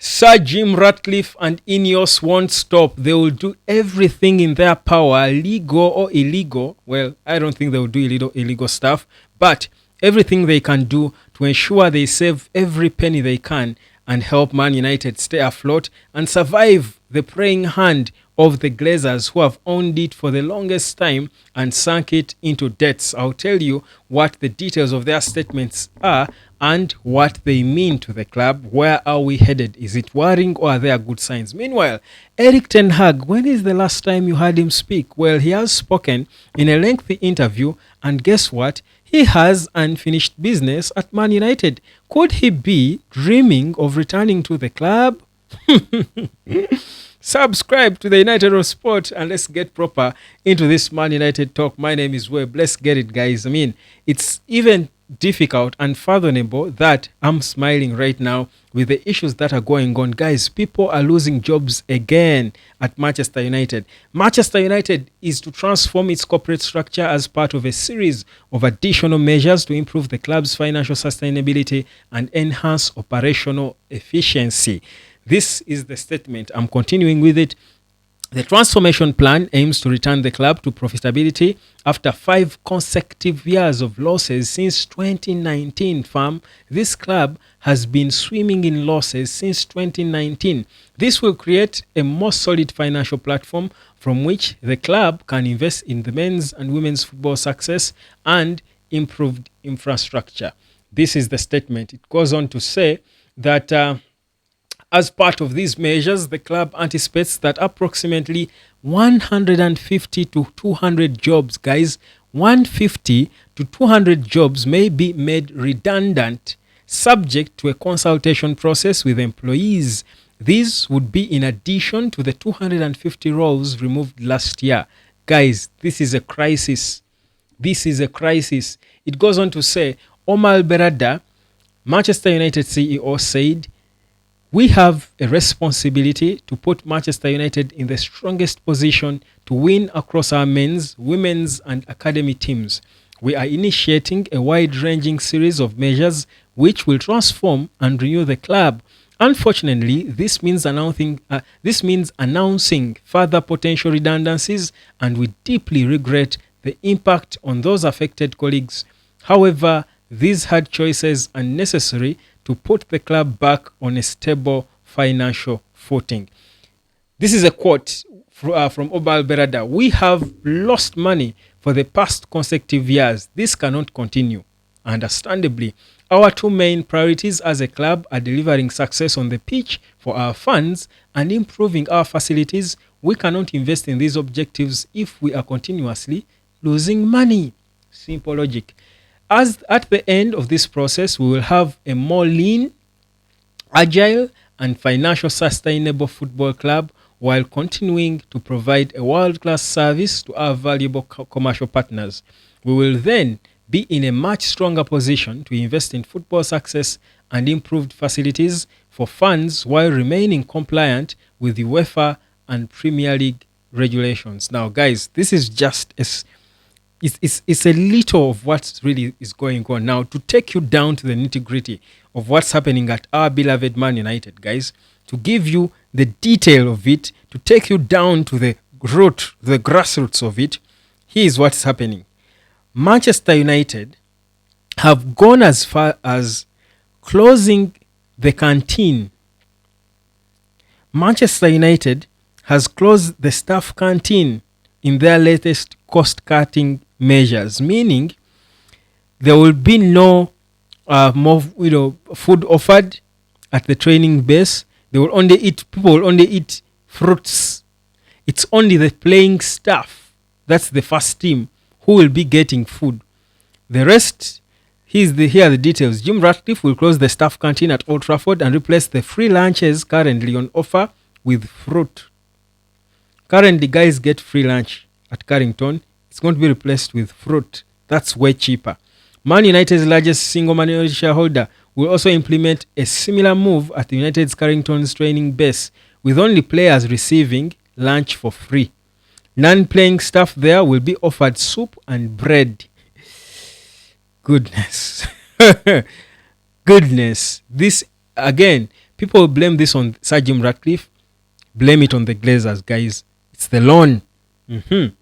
Sir Jim Ratcliffe and INEOS won't stop. They will do everything in their power, legal or illegal. Well, I don't think they will do illegal stuff, but everything they can do to ensure they save every penny they can and help Man United stay afloat and survive the praying hand of the Glazers, who have owned it for the longest time and sunk it into debts. I'll tell you what the details of their statements are and what they mean to the club. Where are we headed? Is it worrying or are there good signs? Meanwhile, Eric Ten Hag, when is the last time you heard him speak? Well, he has spoken in a lengthy interview, and guess what? He has unfinished business at Man United. Could he be dreaming of returning to the club? Subscribe to the United of Sport and let's get proper into this Man United talk. My name is Webb. Let's get it, guys. I mean, it's even difficult and fathomable that I'm smiling right now with the issues that are going on. Guys, people are losing jobs again at Manchester United. Manchester United is to transform its corporate structure as part of a series of additional measures to improve the club's financial sustainability and enhance operational efficiency. This is the statement. I'm continuing with it. The transformation plan aims to return the club to profitability after 5 consecutive years of losses since 2019, fam. This club has been swimming in losses since 2019. This will create a more solid financial platform from which the club can invest in the men's and women's football success and improved infrastructure. This is the statement. It goes on to say that as part of these measures, the club anticipates that approximately 150 to 200 jobs, guys, 150 to 200 jobs may be made redundant, subject to a consultation process with employees. These would be in addition to the 250 roles removed last year. Guys, this is a crisis. This is a crisis. It goes on to say, Omar Berada, Manchester United CEO, said, "We have a responsibility to put Manchester United in the strongest position to win across our men's, women's and academy teams. We are initiating a wide-ranging series of measures which will transform and renew the club. Unfortunately, this means announcing further potential redundancies, and we deeply regret the impact on those affected colleagues. However, these hard choices are necessary to put the club back on a stable financial footing." This is a quote from Obal Berada. "We have lost money for the past consecutive years. This cannot continue. Understandably, our 2 main priorities as a club are delivering success on the pitch for our fans and improving our facilities. We cannot invest in these objectives if we are continuously losing money." Simple logic. As at the end of this process, we will have a more lean, agile, and financial sustainable football club while continuing to provide a world-class service to our valuable commercial partners. We will then be in a much stronger position to invest in football success and improved facilities for fans while remaining compliant with UEFA and Premier League regulations. Now, guys, this is just it's a little of what really is going on now to take you down to the nitty-gritty of what's happening at our beloved Man United, guys, to give you the detail of it, to take you down to the grassroots of it. Here's what's happening. Manchester United have gone as far as closing the canteen. Manchester United has closed the staff canteen in their latest cost-cutting measures, meaning there will be no more food offered at the training base. People will only eat fruits. It's only the playing staff, that's the first team, who will be getting food. The rest, here are the details. Jim Ratcliffe will close the staff canteen at Old Trafford and replace the free lunches currently on offer with fruit. Currently, guys get free lunch at Carrington. It's going to be replaced with fruit. That's way cheaper. Man United's largest single minority shareholder will also implement a similar move at the United's Carrington's training base, with only players receiving lunch for free. Non-playing staff there will be offered soup and bread. Goodness. Goodness. This, again, People blame this on Sir Jim Ratcliffe. Blame it on the Glazers, guys. It's the loan. Mhm.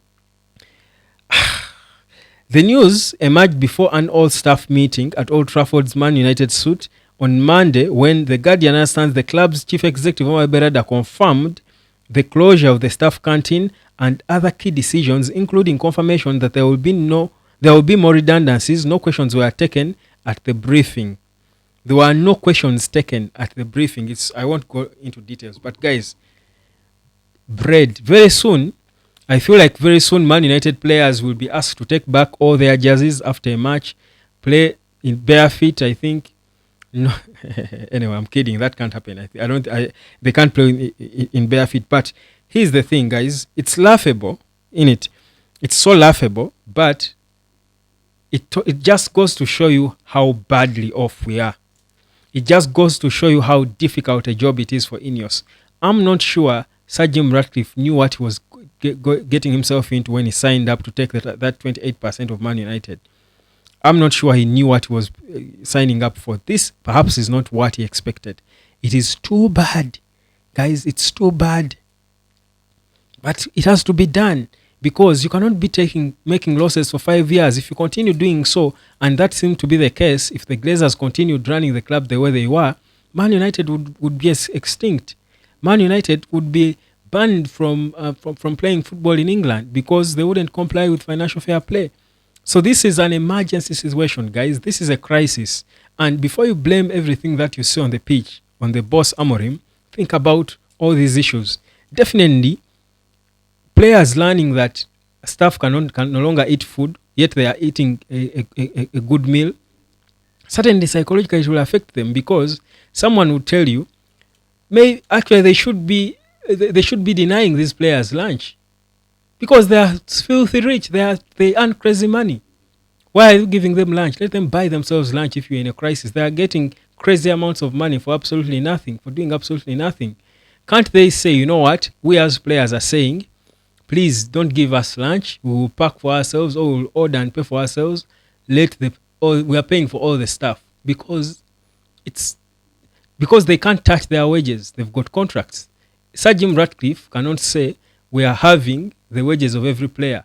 The news emerged before an all-staff meeting at Old Trafford's Man United suite on Monday when The Guardian understands the club's chief executive Omar Berada confirmed the closure of the staff canteen and other key decisions, including confirmation that there will be more redundancies. No questions were taken at the briefing. There were no questions taken at the briefing. I won't go into details, but guys, very soon, I feel like very soon Man United players will be asked to take back all their jerseys after a match, play in bare feet. I think no. Anyway, I'm kidding. That can't happen. They can't play in bare feet. But here's the thing, guys. It's laughable, innit? It's so laughable, but it just goes to show you how badly off we are. It just goes to show you how difficult a job it is for INEOS. I'm not sure Sir Jim Ratcliffe knew what he was getting himself into when he signed up to take that 28% of Man United. I'm not sure he knew what he was signing up for. This perhaps is not what he expected. It is too bad. Guys, it's too bad. But it has to be done because you cannot be making losses for 5 years. If you continue doing so, and that seemed to be the case, if the Glazers continued running the club the way they were, Man United would be extinct. Man United would be banned from playing football in England because they wouldn't comply with financial fair play. So this is an emergency situation, guys. This is a crisis. And before you blame everything that you see on the pitch, on the boss Amorim, think about all these issues. Definitely, players learning that staff can no longer eat food, yet they are eating a good meal. Certainly, psychologically, it will affect them because someone would tell you, they should be denying these players lunch because they are filthy rich. They earn crazy money. Why are you giving them lunch? Let them buy themselves lunch if you're in a crisis. They are getting crazy amounts of money for absolutely nothing, for doing absolutely nothing. Can't they say, you know what? We as players are saying, please don't give us lunch. We will pack for ourselves or we'll order and pay for ourselves. We are paying for all the stuff because they can't touch their wages. They've got contracts. Sir Jim Ratcliffe cannot say we are having the wages of every player.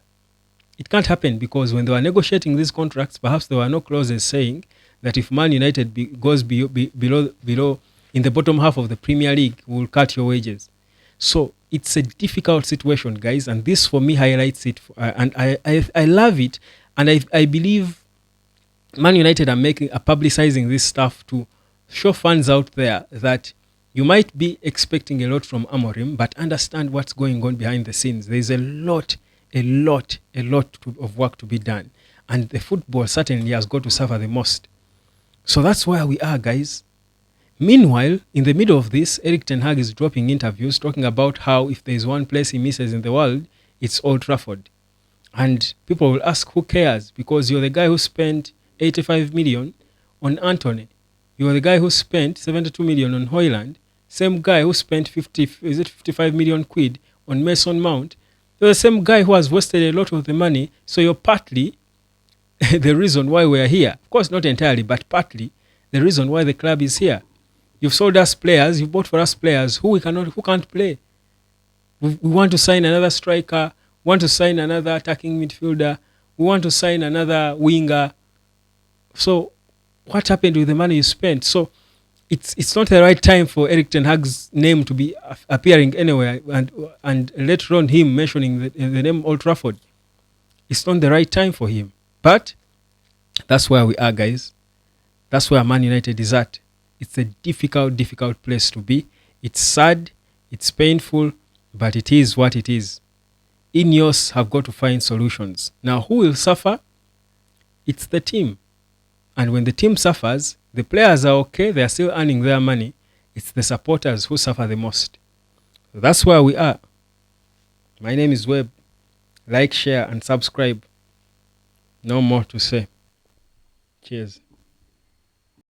It can't happen because when they were negotiating these contracts, perhaps there were no clauses saying that if Man United goes below in the bottom half of the Premier League, we will cut your wages. So it's a difficult situation, guys, and this for me highlights it. And I love it, and I believe Man United are publicizing this stuff to show fans out there that you might be expecting a lot from Amorim, but understand what's going on behind the scenes. There's a lot of work to be done. And the football certainly has got to suffer the most. So that's where we are, guys. Meanwhile, in the middle of this, Erik ten Hag is dropping interviews talking about how if there's one place he misses in the world, it's Old Trafford. And people will ask, who cares? Because you're the guy who spent 85 million on Anthony. You're the guy who spent 72 million on Højlund. Same guy who spent 55 million quid on Mason Mount. You're the same guy who has wasted a lot of the money. So you're partly the reason why we're here. Of course, not entirely, but partly the reason why the club is here. You've sold us players. You've bought for us players who can't play. We want to sign another striker. We want to sign another attacking midfielder. We want to sign another winger. So what happened with the money you spent? So it's not the right time for Erik ten Hag's name to be appearing anywhere, and later on him mentioning the name Old Trafford. It's not the right time for him. But that's where we are, guys. That's where Man United is at. It's a difficult place to be. It's sad, it's painful, but it is what it is. INEOS have got to find solutions. Now, who will suffer? It's the team. And when the team suffers, the players are okay, they are still earning their money. It's the supporters who suffer the most. So that's where we are. My name is Webb. Like, share, and subscribe. No more to say. Cheers.